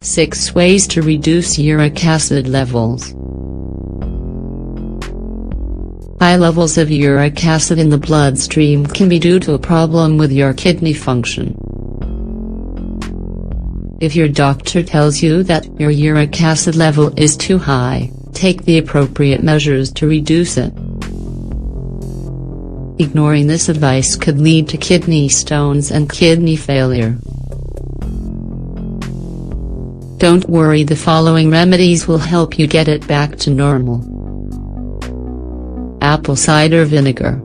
6 Ways to reduce uric acid levels. High levels of uric acid in the bloodstream can be due to a problem with your kidney function. If your doctor tells you that your uric acid level is too high, take the appropriate measures to reduce it. Ignoring this advice could lead to kidney stones and kidney failure. Don't worry, the following remedies will help you get it back to normal. Apple cider vinegar.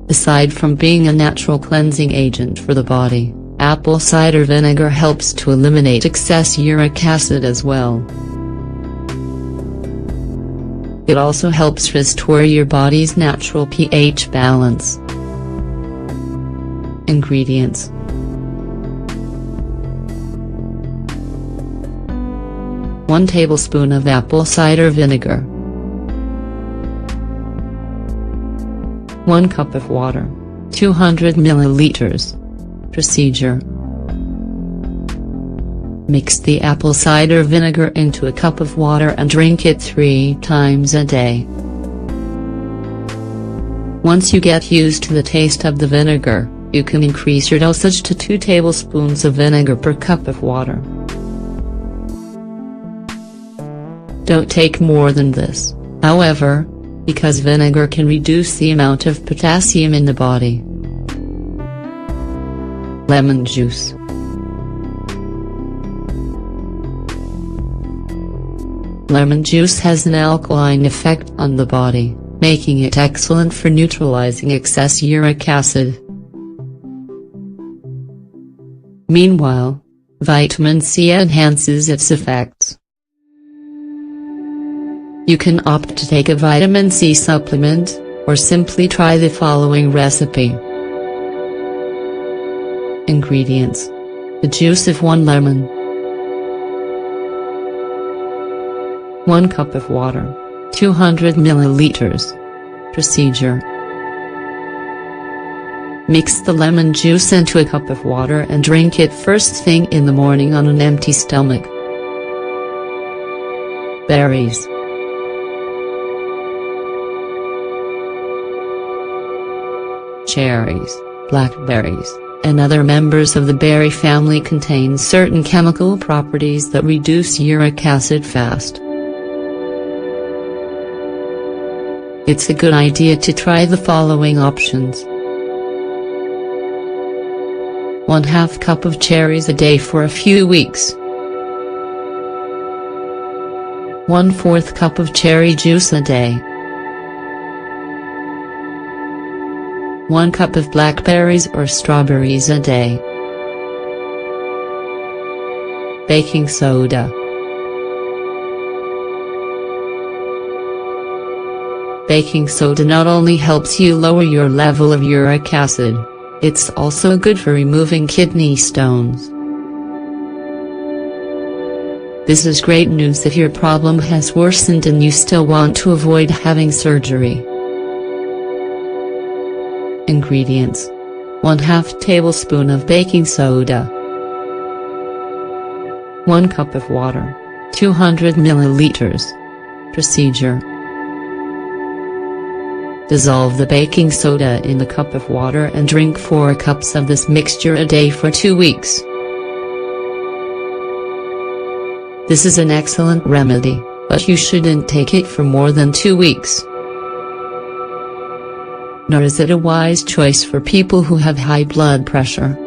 Aside from being a natural cleansing agent for the body, apple cider vinegar helps to eliminate excess uric acid as well. It also helps restore your body's natural pH balance. Ingredients: 1 tablespoon of apple cider vinegar, 1 cup of water, 200 milliliters. Procedure: mix the apple cider vinegar into a cup of water and drink it 3 times a day. Once you get used to the taste of the vinegar, you can increase your dosage to 2 tablespoons of vinegar per cup of water. Don't take more than this, however, because vinegar can reduce the amount of potassium in the body. Lemon juice. Lemon juice has an alkaline effect on the body, making it excellent for neutralizing excess uric acid. Meanwhile, vitamin C enhances its effects. You can opt to take a vitamin C supplement, or simply try the following recipe. Ingredients: the juice of 1 lemon, 1 cup of water, 200 milliliters. Procedure: mix the lemon juice into a cup of water and drink it first thing in the morning on an empty stomach. Berries. Cherries, blackberries, and other members of the berry family contain certain chemical properties that reduce uric acid fast. It's a good idea to try the following options. 1/2 cup of cherries a day for a few weeks. 1/4 cup of cherry juice a day. 1 cup of blackberries or strawberries a day. Baking soda. Baking soda not only helps you lower your level of uric acid, it's also good for removing kidney stones. This is great news if your problem has worsened and you still want to avoid having surgery. Ingredients: 1/2 tablespoon of baking soda, 1 cup of water, 200 milliliters. Procedure: dissolve the baking soda in the cup of water and drink 4 cups of this mixture a day for 2 weeks. This is an excellent remedy, but you shouldn't take it for more than 2 weeks. Nor is it a wise choice for people who have high blood pressure.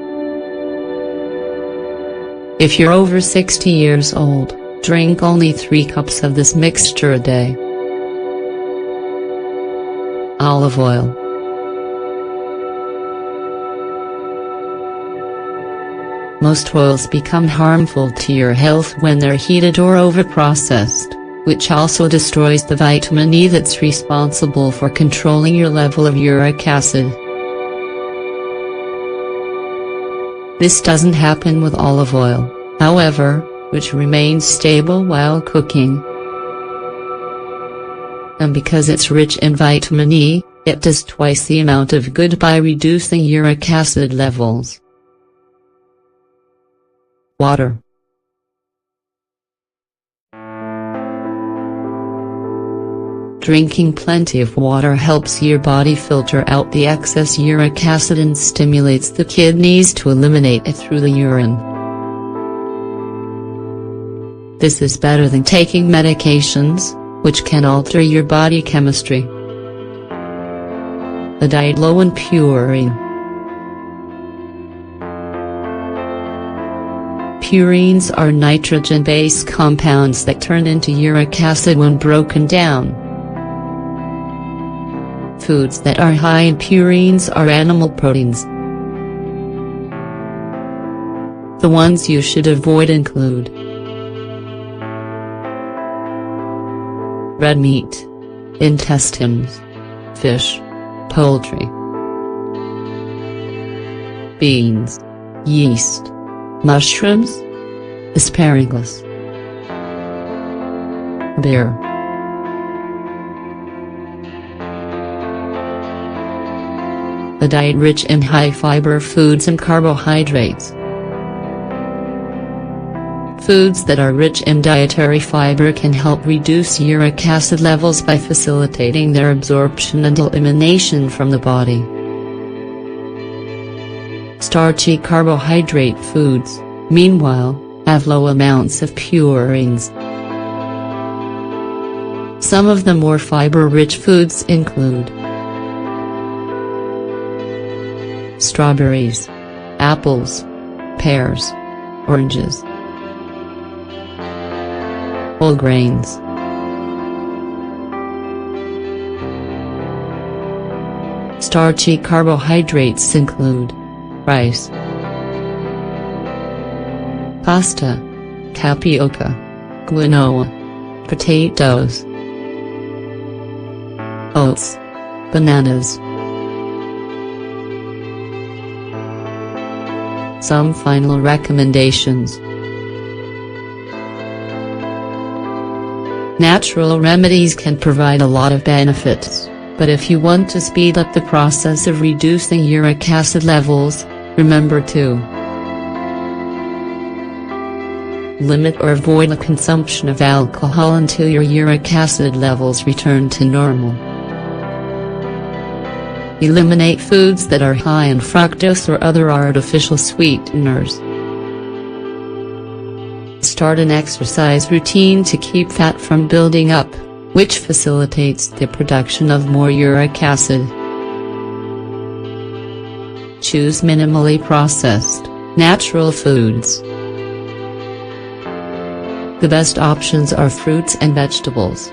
If you're over 60 years old, drink only 3 cups of this mixture a day. Olive oil. Most oils become harmful to your health when they're heated or overprocessed, which also destroys the vitamin E that's responsible for controlling your level of uric acid. This doesn't happen with olive oil, however, which remains stable while cooking. And because it's rich in vitamin E, it does twice the amount of good by reducing uric acid levels. Water. Drinking plenty of water helps your body filter out the excess uric acid and stimulates the kidneys to eliminate it through the urine. This is better than taking medications, which can alter your body chemistry. A diet low in purine. Purines are nitrogen-based compounds that turn into uric acid when broken down. Foods that are high in purines are animal proteins. The ones you should avoid include red meat, intestines, fish, poultry, beans, yeast, mushrooms, asparagus, beer. A diet rich in high-fiber foods and carbohydrates. Foods that are rich in dietary fiber can help reduce uric acid levels by facilitating their absorption and elimination from the body. Starchy carbohydrate foods, meanwhile, have low amounts of purines. Some of the more fiber-rich foods include strawberries, apples, pears, oranges, whole grains, starchy carbohydrates include rice, pasta, tapioca, quinoa, potatoes, oats, bananas. Some final recommendations. Natural remedies can provide a lot of benefits, but if you want to speed up the process of reducing uric acid levels, remember to limit or avoid the consumption of alcohol until your uric acid levels return to normal. Eliminate foods that are high in fructose or other artificial sweeteners. Start an exercise routine to keep fat from building up, which facilitates the production of more uric acid. Choose minimally processed, natural foods. The best options are fruits and vegetables.